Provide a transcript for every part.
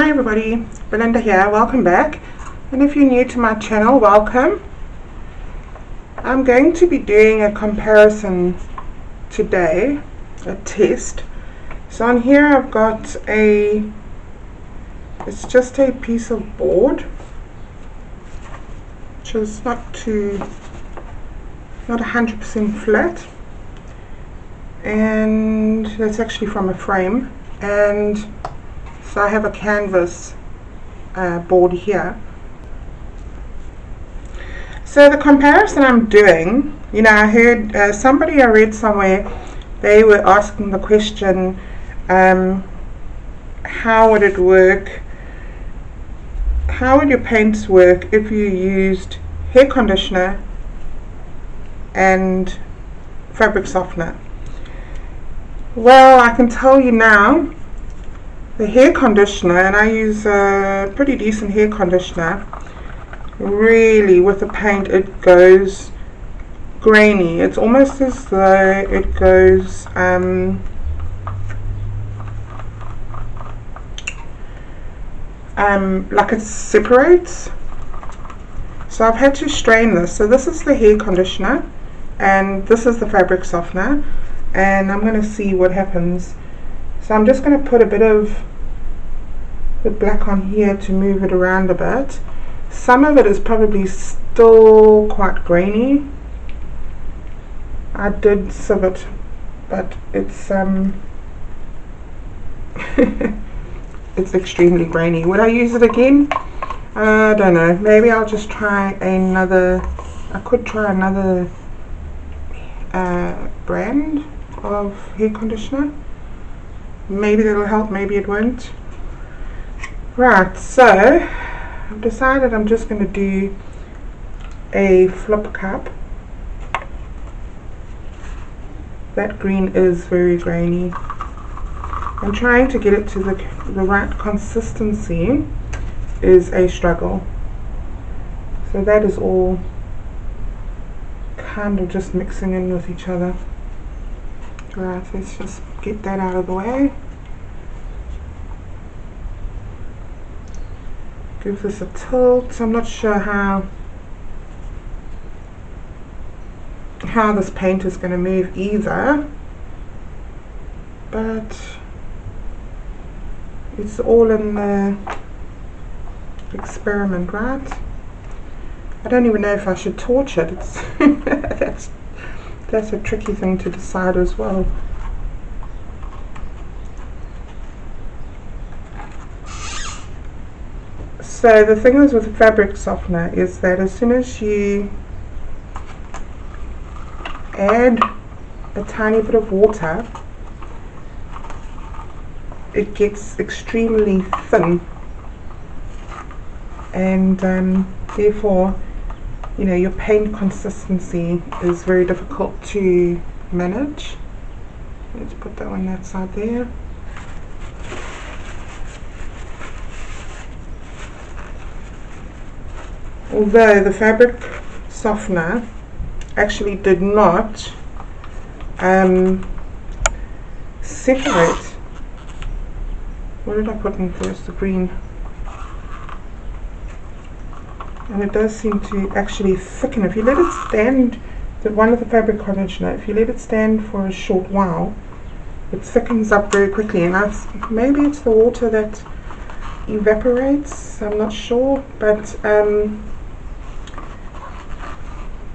Hi everybody, Belinda here, welcome back. And if you're new to my channel, welcome. I'm going to be doing a comparison today, a test. So on here I've got it's just a piece of board, which is not 100% flat, and that's actually from a frame. And so I have a canvas board here. So the comparison I'm doing, I heard I read somewhere, they were asking the question, how would it work? How would your paints work if you used hair conditioner and fabric softener? Well, I can tell you now, the hair conditioner, and I use a pretty decent hair conditioner, really with the paint it goes grainy. It's almost as though it goes like it separates. So I've had to strain this. So this is the hair conditioner and this is the fabric softener, and I'm going to see what happens. So I'm just going to put a bit of the black on here to move it around a bit. Some of it is probably still quite grainy. I did sieve it, but it's it's extremely grainy. Would I use it again? I don't know. Maybe I'll just try another. I could try another brand of hair conditioner. Maybe that'll help, maybe it won't. Right, so I've decided I'm just going to do a flip cup. That green is very grainy. And trying to get it to the right consistency is a struggle. So that is all kind of just mixing in with each other. Right, let's just get that out of the way. Give this a tilt. I'm not sure how this paint is going to move either, but it's all in the experiment, right? I don't even know if I should torch it. It's that's a tricky thing to decide as well. So the thing is with fabric softener is that as soon as you add a tiny bit of water, it gets extremely thin, and therefore your paint consistency is very difficult to manage. Let's put that on that side there. Although the fabric softener actually did not separate. What did I put in first? The green. And it does seem to actually thicken. If you let it stand, the one with the fabric conditioner, if you let it stand for a short while, it thickens up very quickly. And maybe it's the water that evaporates, I'm not sure, but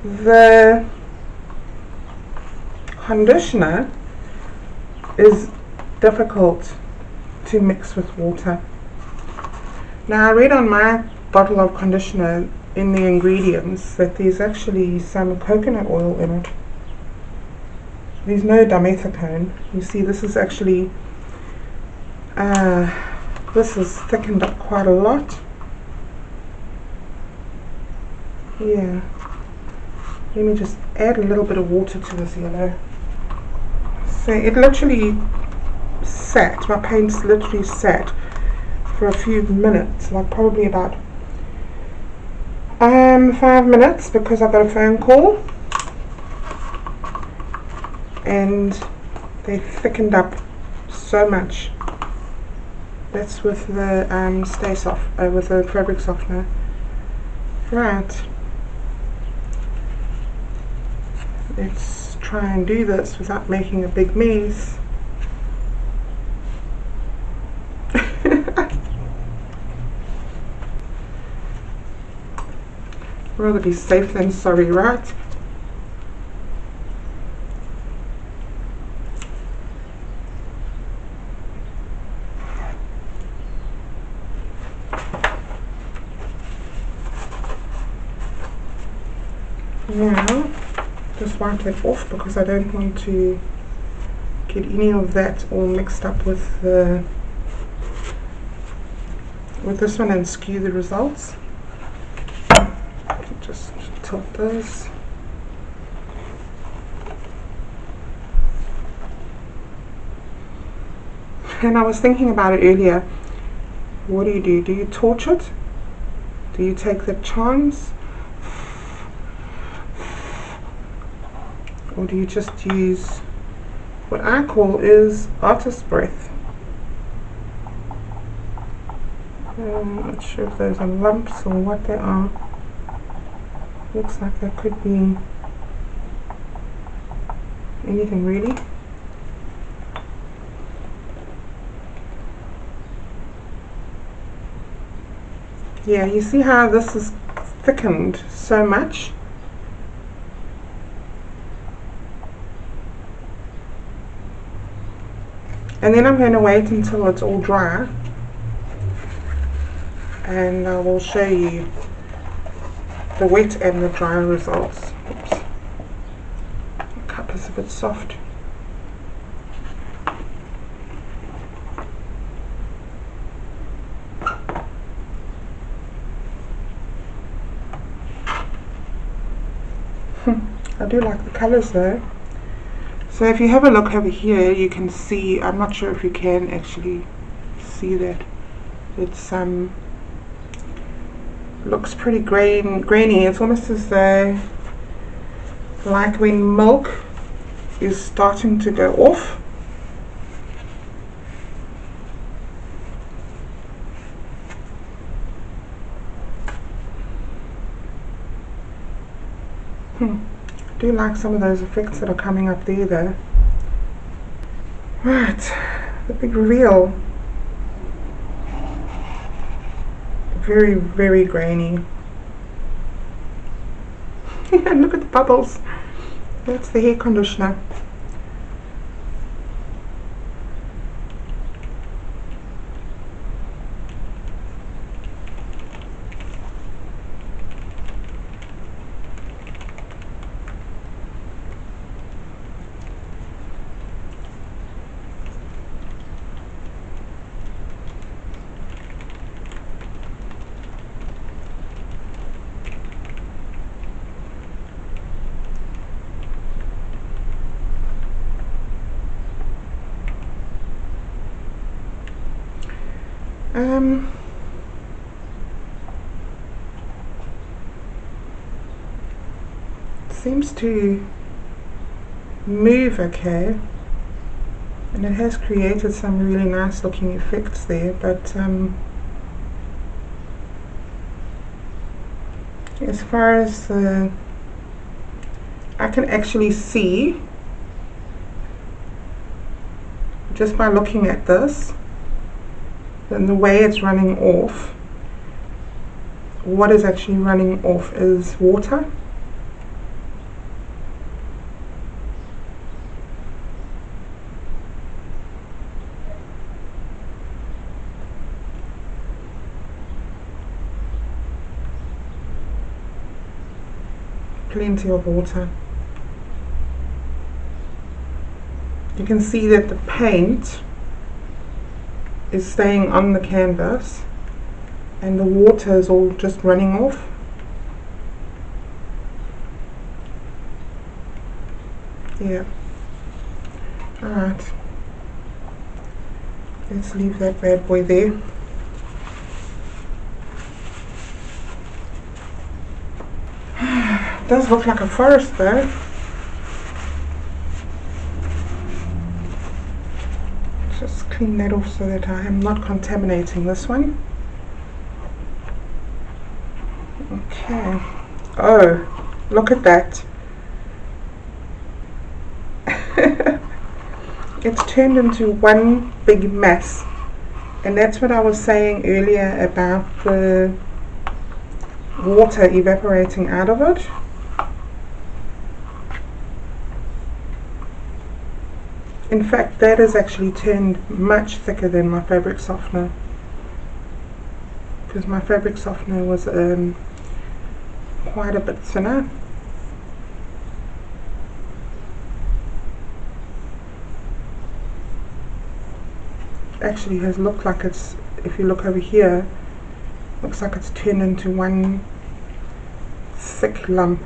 the conditioner is difficult to mix with water. Now I read on my bottle of conditioner in the ingredients that there's actually some coconut oil in it. There's no dimethicone. You see, this is actually this is thickened up quite a lot. Yeah. Let me just add a little bit of water to this yellow. So it literally sat, my paint's literally sat for a few minutes, like probably about 5 minutes, because I got a phone call and they thickened up so much. That's with the Stay Soft, with the fabric softener. Right. Let's try and do this without making a big mess. Rather be safe than sorry, right? Now, just wipe that off because I don't want to get any of that all mixed up with this one and skew the results. Just tilt this. And I was thinking about it earlier. What do? Do you torch it? Do you take the chance? Or do you just use what I call is artist's breath? I'm not sure if those are lumps or what they are. Looks like that could be anything really. Yeah, you see how this is thickened so much? And then I'm going to wait until it's all dry, and I will show you the wet and the dry results. Oops. The cup is a bit soft. I do like the colours though. So if you have a look over here, you can see, I'm not sure if you can actually see that, it's looks pretty grainy. It's almost as though like when milk is starting to go off. I do like some of those effects that are coming up there though. Right, the big reveal. Very, very grainy. And look at the bubbles. That's the hair conditioner. Seems to move okay, and it has created some really nice looking effects there, but as far as I can actually see just by looking at this, then the way it's running off, what is actually running off is water. Plenty of water. You can see that the paint is staying on the canvas and the water is all just running off. Yeah. Alright. Let's leave that bad boy there. Does look like a forest though. Just clean that off so that I am not contaminating this one. Okay. Oh, look at that. It's turned into one big mess. And that's what I was saying earlier about the water evaporating out of it. In fact, that has actually turned much thicker than my fabric softener, because my fabric softener was quite a bit thinner. Actually has looked like it's, if you look over here, looks like it's turned into one thick lump.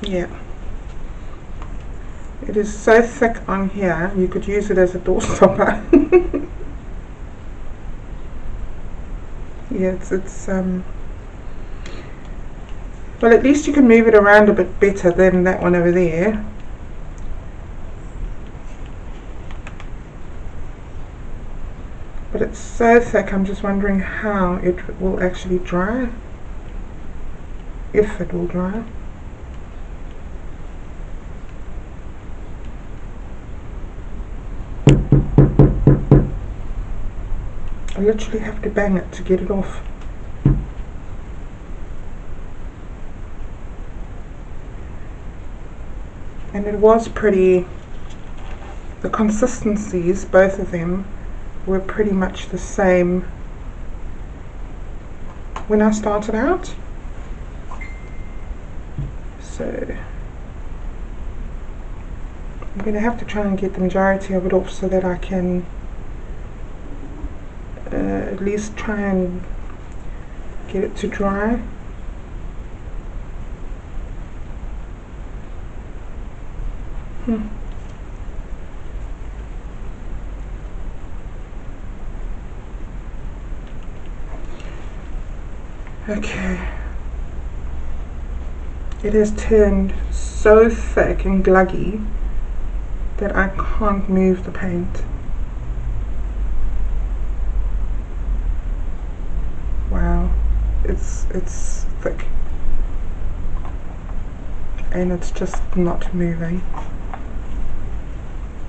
Yeah, it is so thick on here, you could use it as a door stopper. Yeah, it's well, at least you can move it around a bit better than that one over there. But it's so thick, I'm just wondering how it will actually dry. If it will dry. I literally have to bang it to get it off. And it was pretty, the consistencies, both of them, were pretty much the same when I started out. So I'm going to have to try and get the majority of it off so that I can at least try and get it to dry. Okay. It has turned so thick and gluggy that I can't move the paint. Wow, it's thick. And it's just not moving.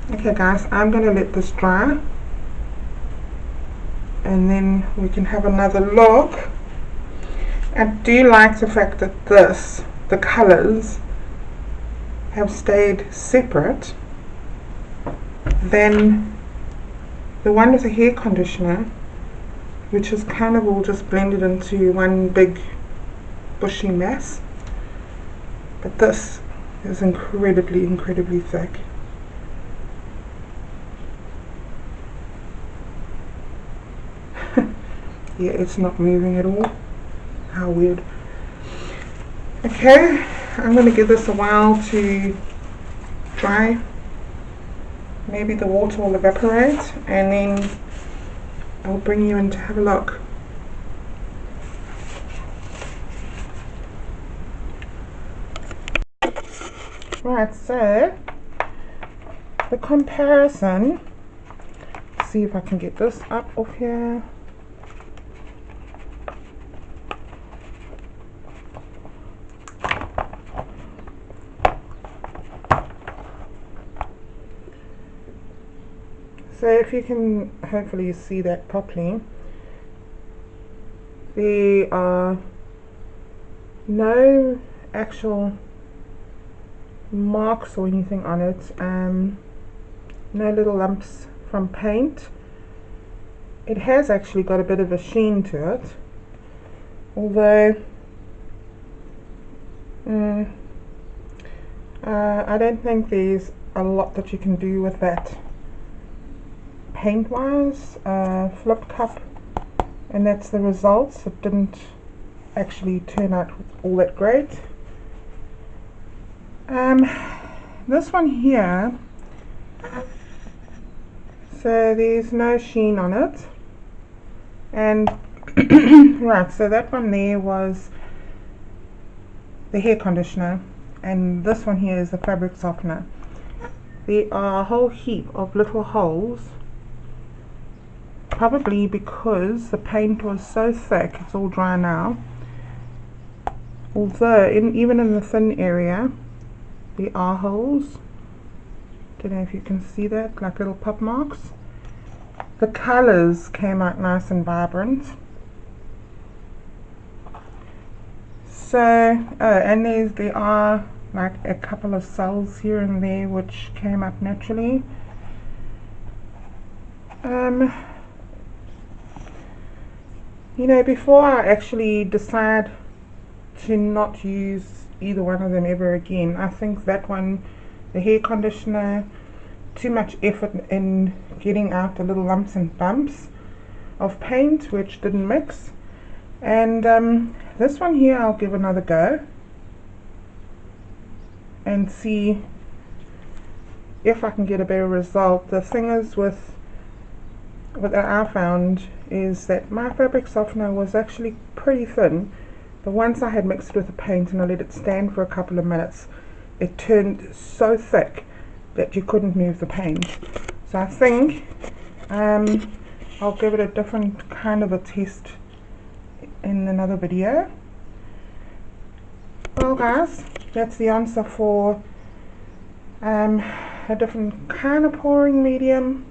Okay guys, I'm going to let this dry and then we can have another look. I do like the fact that the colours have stayed separate than the one with the hair conditioner, which is kind of all just blended into one big bushy mass. But this is incredibly thick. Yeah, it's not moving at all. How weird. Okay, I'm going to give this a while to dry. Maybe the water will evaporate and then I'll bring you in to have a look. Right, so the comparison, let's see if I can get this up off here. So if you can hopefully see that properly, there are no actual marks or anything on it, no little lumps from paint. It has actually got a bit of a sheen to it, although I don't think there's a lot that you can do with that paint wise. Flip cup, and that's the results. It didn't actually turn out all that great. This one here, so there's no sheen on it, and Right, so that one there was the hair conditioner, and this one here is the fabric softener. There are a whole heap of little holes, probably because the paint was so thick. It's all dry now, although even in the thin area there are holes. Don't know if you can see that, like little pop marks. The colors came out nice and vibrant. So, and there are like a couple of cells here and there which came up naturally. You know, before I actually decide to not use either one of them ever again, I think that one, the hair conditioner, too much effort in getting out the little lumps and bumps of paint which didn't mix. And this one here I'll give another go and see if I can get a better result. The thing is with what I found is that my fabric softener was actually pretty thin, but once I had mixed it with the paint and I let it stand for a couple of minutes, it turned so thick that you couldn't move the paint. So I think I'll give it a different kind of a test in another video. Well guys, that's the answer for a different kind of pouring medium.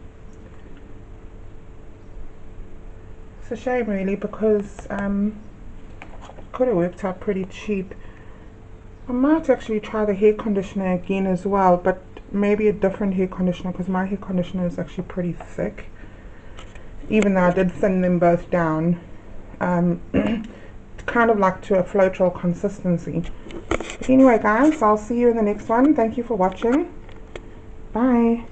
It's a shame really, because could have worked out pretty cheap. I might actually try the hair conditioner again as well, but maybe a different hair conditioner, because my hair conditioner is actually pretty thick, even though I did thin them both down. Kind of like to a Floetrol consistency. But anyway guys, I'll see you in the next one. Thank you for watching. Bye.